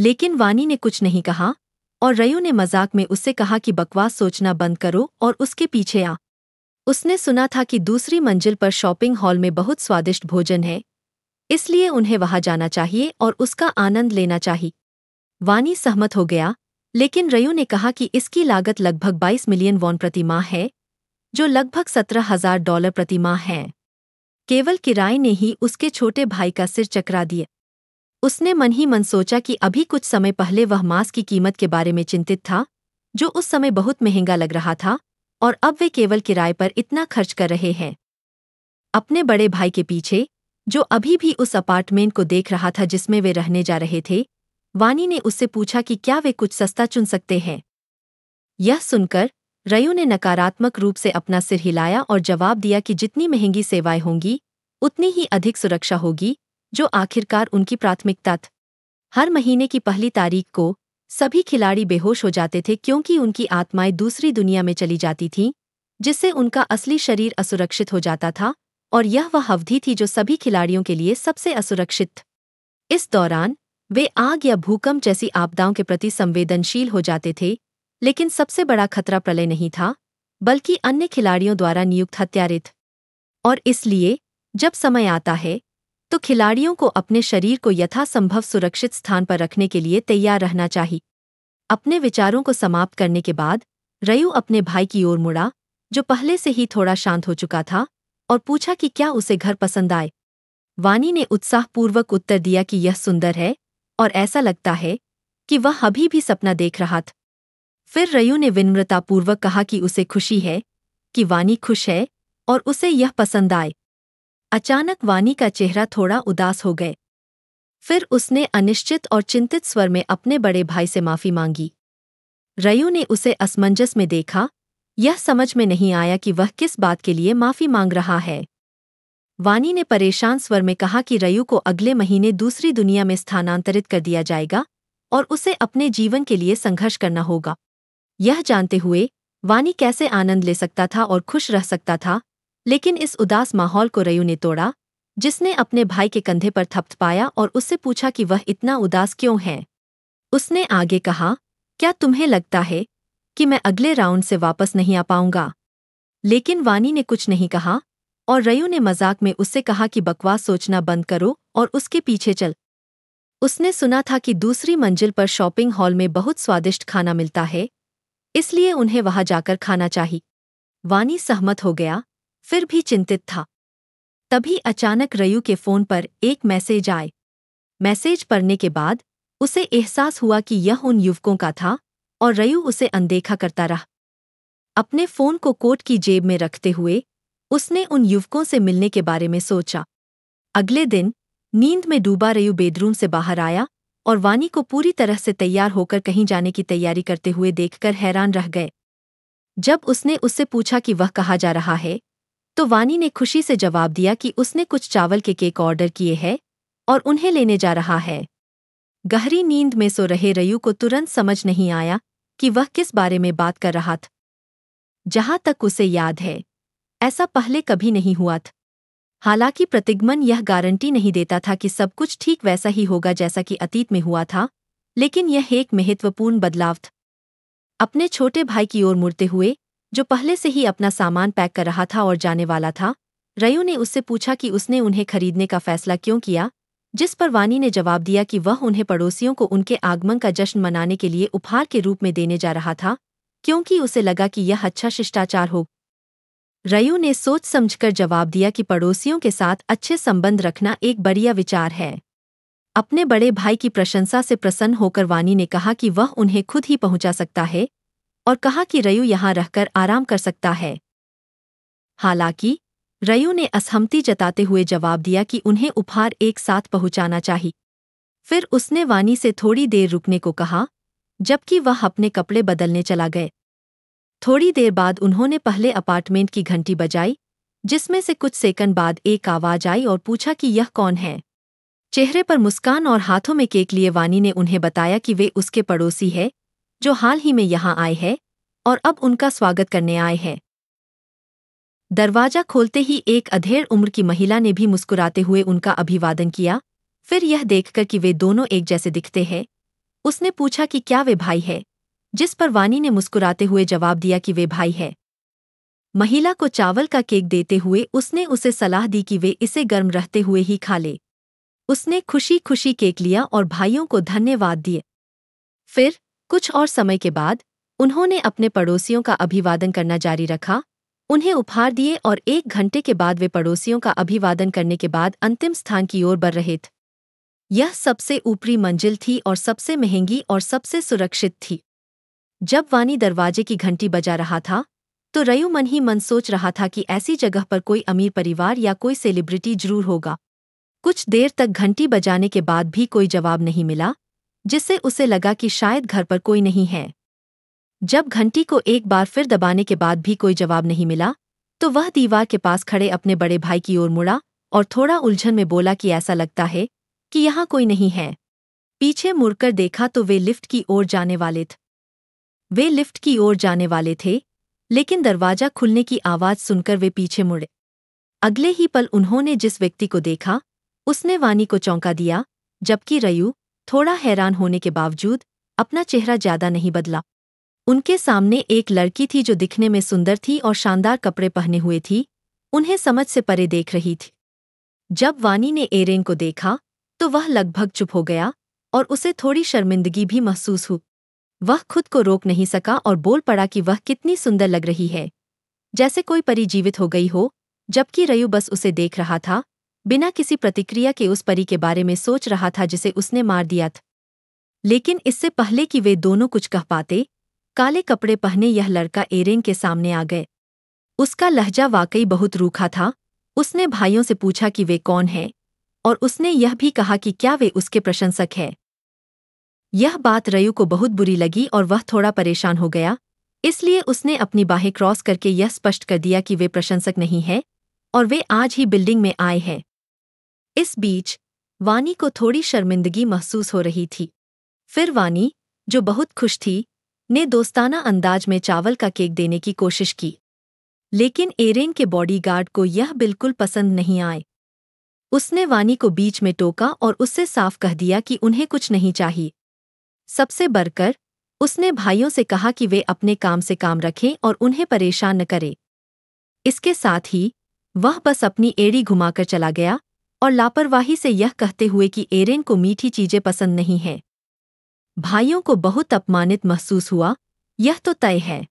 लेकिन वानी ने कुछ नहीं कहा और रयू ने मजाक में उससे कहा कि बकवास सोचना बंद करो और उसके पीछे आ। उसने सुना था कि दूसरी मंजिल पर शॉपिंग हॉल में बहुत स्वादिष्ट भोजन है, इसलिए उन्हें वहां जाना चाहिए और उसका आनंद लेना चाहिए। वानी सहमत हो गया, लेकिन रयू ने कहा कि इसकी लागत लगभग 22 मिलियन वॉन प्रति माह है, जो लगभग $17,000 प्रति माह है। केवल किराए ने ही उसके छोटे भाई का सिर चकरा दिया। उसने मन ही मन सोचा कि अभी कुछ समय पहले वह मांस की कीमत के बारे में चिंतित था, जो उस समय बहुत महंगा लग रहा था, और अब वे केवल किराए पर इतना खर्च कर रहे हैं। अपने बड़े भाई के पीछे, जो अभी भी उस अपार्टमेंट को देख रहा था जिसमें वे रहने जा रहे थे, वानी ने उससे पूछा कि क्या वे कुछ सस्ता चुन सकते हैं। यह सुनकर रयू ने नकारात्मक रूप से अपना सिर हिलाया और जवाब दिया कि जितनी महंगी सेवाएं होंगी उतनी ही अधिक सुरक्षा होगी, जो आखिरकार उनकी प्राथमिकता थी। हर महीने की पहली तारीख को सभी खिलाड़ी बेहोश हो जाते थे क्योंकि उनकी आत्माएं दूसरी दुनिया में चली जाती थीं, जिससे उनका असली शरीर असुरक्षित हो जाता था, और यह वह अवधि थी जो सभी खिलाड़ियों के लिए सबसे असुरक्षित थी। इस दौरान वे आग या भूकंप जैसी आपदाओं के प्रति संवेदनशील हो जाते थे, लेकिन सबसे बड़ा खतरा प्रलय नहीं था, बल्कि अन्य खिलाड़ियों द्वारा नियुक्त हत्यारे थे। और इसलिए जब समय आता है तो खिलाड़ियों को अपने शरीर को यथासंभव सुरक्षित स्थान पर रखने के लिए तैयार रहना चाहिए। अपने विचारों को समाप्त करने के बाद रयू अपने भाई की ओर मुड़ा, जो पहले से ही थोड़ा शांत हो चुका था, और पूछा कि क्या उसे घर पसंद आए। वानी ने उत्साहपूर्वक उत्तर दिया कि यह सुंदर है और ऐसा लगता है कि वह अभी भी सपना देख रहा था। फिर रयू ने विनम्रतापूर्वक कहा कि उसे खुशी है कि वानी खुश है और उसे यह पसंद आए। अचानक वानी का चेहरा थोड़ा उदास हो गए। फिर उसने अनिश्चित और चिंतित स्वर में अपने बड़े भाई से माफी मांगी। रयू ने उसे असमंजस में देखा, यह समझ में नहीं आया कि वह किस बात के लिए माफी मांग रहा है। वानी ने परेशान स्वर में कहा कि रयू को अगले महीने दूसरी दुनिया में स्थानांतरित कर दिया जाएगा और उसे अपने जीवन के लिए संघर्ष करना होगा। यह जानते हुए वानी कैसे आनंद ले सकता था और खुश रह सकता था, लेकिन इस उदास माहौल को रयू ने तोड़ा, जिसने अपने भाई के कंधे पर थपथपाया और उससे पूछा कि वह इतना उदास क्यों है। उसने आगे कहा, क्या तुम्हें लगता है कि मैं अगले राउंड से वापस नहीं आ पाऊंगा? लेकिन वानी ने कुछ नहीं कहा, और रयू ने मजाक में उससे कहा कि बकवास सोचना बंद करो और उसके पीछे चल। उसने सुना था कि दूसरी मंजिल पर शॉपिंग हॉल में बहुत स्वादिष्ट खाना मिलता है, इसलिए उन्हें वहां जाकर खाना चाहिए। वानी सहमत हो गया, फिर भी चिंतित था। तभी अचानक रयू के फोन पर एक मैसेज आए। मैसेज पढ़ने के बाद उसे एहसास हुआ कि यह उन युवकों का था, और रयू उसे अनदेखा करता रहा। अपने फोन को कोट की जेब में रखते हुए उसने उन युवकों से मिलने के बारे में सोचा। अगले दिन नींद में डूबा रयू बेडरूम से बाहर आया और वानी को पूरी तरह से तैयार होकर कहीं जाने की तैयारी करते हुए देखकर हैरान रह गए। जब उसने उससे पूछा कि वह कहाँ जा रहा है, तो वानी ने खुशी से जवाब दिया कि उसने कुछ चावल के केक ऑर्डर किए हैं और उन्हें लेने जा रहा है। गहरी नींद में सो रहे रयू को तुरंत समझ नहीं आया कि वह किस बारे में बात कर रहा था। जहां तक उसे याद है, ऐसा पहले कभी नहीं हुआ था। हालांकि प्रतिगमन यह गारंटी नहीं देता था कि सब कुछ ठीक वैसा ही होगा जैसा कि अतीत में हुआ था, लेकिन यह एक महत्वपूर्ण बदलाव था। अपने छोटे भाई की ओर मुड़ते हुए, जो पहले से ही अपना सामान पैक कर रहा था और जाने वाला था, रयू ने उससे पूछा कि उसने उन्हें खरीदने का फैसला क्यों किया, जिस पर वानी ने जवाब दिया कि वह उन्हें पड़ोसियों को उनके आगमन का जश्न मनाने के लिए उपहार के रूप में देने जा रहा था, क्योंकि उसे लगा कि यह अच्छा शिष्टाचार हो। रयू ने सोच समझकर जवाब दिया कि पड़ोसियों के साथ अच्छे संबंध रखना एक बढ़िया विचार है। अपने बड़े भाई की प्रशंसा से प्रसन्न होकर वानी ने कहा कि वह उन्हें खुद ही पहुंचा सकता है, और कहा कि रयू यहां रहकर आराम कर सकता है। हालांकि रयू ने असहमति जताते हुए जवाब दिया कि उन्हें उपहार एक साथ पहुंचाना चाहिए। फिर उसने वानी से थोड़ी देर रुकने को कहा, जबकि वह अपने कपड़े बदलने चला गए। थोड़ी देर बाद उन्होंने पहले अपार्टमेंट की घंटी बजाई, जिसमें से कुछ सेकंड बाद एक आवाज आई और पूछा कि यह कौन है। चेहरे पर मुस्कान और हाथों में केक लिए वानी ने उन्हें बताया कि वे उसके पड़ोसी हैं, जो हाल ही में यहाँ आए हैं और अब उनका स्वागत करने आए हैं। दरवाजा खोलते ही एक अधेड़ उम्र की महिला ने भी मुस्कुराते हुए उनका अभिवादन किया। फिर यह देखकर कि वे दोनों एक जैसे दिखते हैं, उसने पूछा कि क्या वे भाई है, जिस पर वानी ने मुस्कुराते हुए जवाब दिया कि वे भाई है। महिला को चावल का केक देते हुए उसने उसे सलाह दी कि वे इसे गर्म रहते हुए ही खा ले। उसने खुशी खुशी केक लिया और भाइयों को धन्यवाद दिए। फिर कुछ और समय के बाद उन्होंने अपने पड़ोसियों का अभिवादन करना जारी रखा, उन्हें उपहार दिए और 1 घंटे के बाद वे पड़ोसियों का अभिवादन करने के बाद अंतिम स्थान की ओर बढ़ रहे थे। यह सबसे ऊपरी मंजिल थी और सबसे महंगी और सबसे सुरक्षित थी। जब वानी दरवाजे की घंटी बजा रहा था तो रयू मन ही मन सोच रहा था कि ऐसी जगह पर कोई अमीर परिवार या कोई सेलिब्रिटी जरूर होगा। कुछ देर तक घंटी बजाने के बाद भी कोई जवाब नहीं मिला, जिससे उसे लगा कि शायद घर पर कोई नहीं है। जब घंटी को एक बार फिर दबाने के बाद भी कोई जवाब नहीं मिला तो वह दीवार के पास खड़े अपने बड़े भाई की ओर मुड़ा और थोड़ा उलझन में बोला कि ऐसा लगता है कि यहाँ कोई नहीं है। पीछे मुड़कर देखा तो वे लिफ्ट की ओर जाने वाले थे। लेकिन दरवाजा खुलने की आवाज सुनकर वे पीछे मुड़े। अगले ही पल उन्होंने जिस व्यक्ति को देखा उसने वानी को चौंका दिया, जबकि रयू, थोड़ा हैरान होने के बावजूद, अपना चेहरा ज्यादा नहीं बदला। उनके सामने एक लड़की थी जो दिखने में सुंदर थी और शानदार कपड़े पहने हुए थी, उन्हें समझ से परे देख रही थी। जब वानी ने एरेन को देखा तो वह लगभग चुप हो गया और उसे थोड़ी शर्मिंदगी भी महसूस हुई। वह खुद को रोक नहीं सका और बोल पड़ा कि वह कितनी सुंदर लग रही है, जैसे कोई परी जीवित हो गई हो, जबकि रयू बस उसे देख रहा था, बिना किसी प्रतिक्रिया के उस परी के बारे में सोच रहा था जिसे उसने मार दिया था। लेकिन इससे पहले कि वे दोनों कुछ कह पाते, काले कपड़े पहने यह लड़का एरेन के सामने आ गए। उसका लहजा वाकई बहुत रूखा था। उसने भाइयों से पूछा कि वे कौन हैं, और उसने यह भी कहा कि क्या वे उसके प्रशंसक हैं। यह बात रयू को बहुत बुरी लगी और वह थोड़ा परेशान हो गया, इसलिए उसने अपनी बाहें क्रॉस करके यह स्पष्ट कर दिया कि वे प्रशंसक नहीं हैं और वे आज ही बिल्डिंग में आए हैं। इस बीच वानी को थोड़ी शर्मिंदगी महसूस हो रही थी। फिर वानी, जो बहुत खुश थी, ने दोस्ताना अंदाज में चावल का केक देने की कोशिश की, लेकिन एरेन के बॉडीगार्ड को यह बिल्कुल पसंद नहीं आए। उसने वानी को बीच में टोका और उससे साफ कह दिया कि उन्हें कुछ नहीं चाहिए। सबसे बढ़कर उसने भाइयों से कहा कि वे अपने काम से काम रखें और उन्हें परेशान न करें। इसके साथ ही वह बस अपनी एड़ी घुमाकर चला गया और लापरवाही से यह कहते हुए कि एरेन को मीठी चीजें पसंद नहीं हैं। भाइयों को बहुत अपमानित महसूस हुआ, यह तो तय है।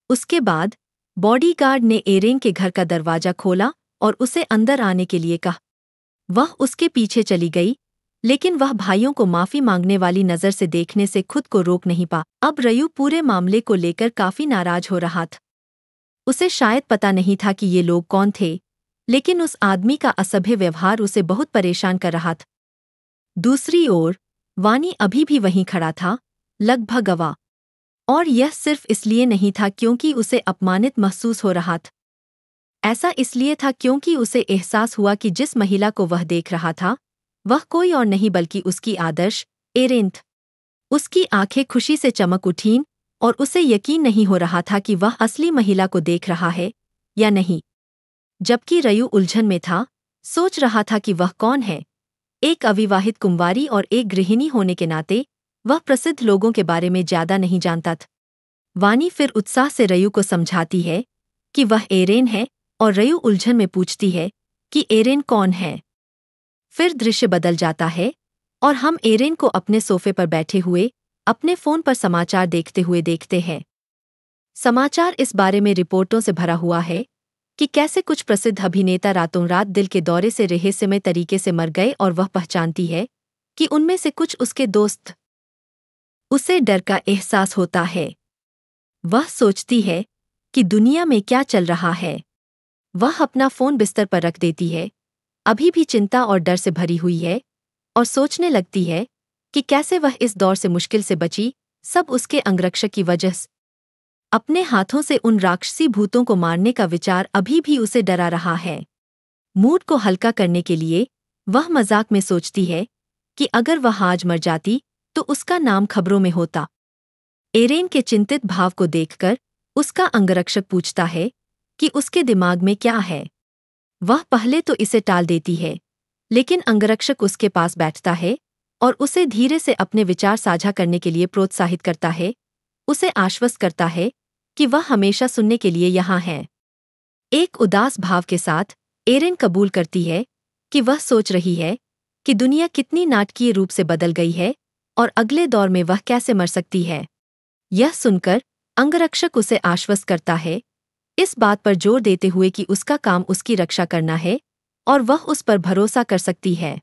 उसके बाद बॉडीगार्ड ने एरेन के घर का दरवाजा खोला और उसे अंदर आने के लिए कहा। वह उसके पीछे चली गई, लेकिन वह भाइयों को माफी मांगने वाली नजर से देखने से खुद को रोक नहीं पा। अब रयू पूरे मामले को लेकर काफी नाराज हो रहा था। उसे शायद पता नहीं था कि ये लोग कौन थे, लेकिन उस आदमी का असभ्य व्यवहार उसे बहुत परेशान कर रहा था। दूसरी ओर वानी अभी भी वहीं खड़ा था, लगभग गवाह, और यह सिर्फ इसलिए नहीं था क्योंकि उसे अपमानित महसूस हो रहा था। ऐसा इसलिए था क्योंकि उसे एहसास हुआ कि जिस महिला को वह देख रहा था वह कोई और नहीं बल्कि उसकी आदर्श एरेन थी। उसकी आंखें खुशी से चमक उठीं और उसे यकीन नहीं हो रहा था कि वह असली महिला को देख रहा है या नहीं। जबकि रयू उलझन में था, सोच रहा था कि वह कौन है, एक अविवाहित कुंवारी और एक गृहिणी होने के नाते वह प्रसिद्ध लोगों के बारे में ज्यादा नहीं जानता था। वानी फिर उत्साह से रयू को समझाती है कि वह एरेन है और रयू उलझन में पूछती है कि एरेन कौन है। फिर दृश्य बदल जाता है और हम एरेन को अपने सोफे पर बैठे हुए अपने फोन पर समाचार देखते हुए देखते हैं। समाचार इस बारे में रिपोर्टों से भरा हुआ है कि कैसे कुछ प्रसिद्ध अभिनेता रातों रात दिल के दौरे से रहस्यमय तरीके से मर गए और वह पहचानती है कि उनमें से कुछ उसके दोस्त। उसे डर का एहसास होता है। वह सोचती है कि दुनिया में क्या चल रहा है। वह अपना फोन बिस्तर पर रख देती है, अभी भी चिंता और डर से भरी हुई है, और सोचने लगती है कि कैसे वह इस दौर से मुश्किल से बची, सब उसके अंगरक्षक की वजह से। अपने हाथों से उन राक्षसी भूतों को मारने का विचार अभी भी उसे डरा रहा है। मूड को हल्का करने के लिए वह मजाक में सोचती है कि अगर वह आज मर जाती तो उसका नाम खबरों में होता। एरेन के चिंतित भाव को देखकर उसका अंगरक्षक पूछता है कि उसके दिमाग में क्या है। वह पहले तो इसे टाल देती है, लेकिन अंगरक्षक उसके पास बैठता है और उसे धीरे से अपने विचार साझा करने के लिए प्रोत्साहित करता है, उसे आश्वस्त करता है कि वह हमेशा सुनने के लिए यहाँ है। एक उदास भाव के साथ एरिन कबूल करती है कि वह सोच रही है कि दुनिया कितनी नाटकीय रूप से बदल गई है और अगले दौर में वह कैसे मर सकती है। यह सुनकर अंगरक्षक उसे आश्वस्त करता है, इस बात पर जोर देते हुए कि उसका काम उसकी रक्षा करना है और वह उस पर भरोसा कर सकती है।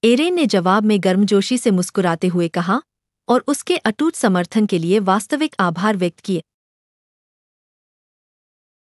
एरेन ने जवाब में गर्मजोशी से मुस्कुराते हुए कहा और उसके अटूट समर्थन के लिए वास्तविक आभार व्यक्त किए।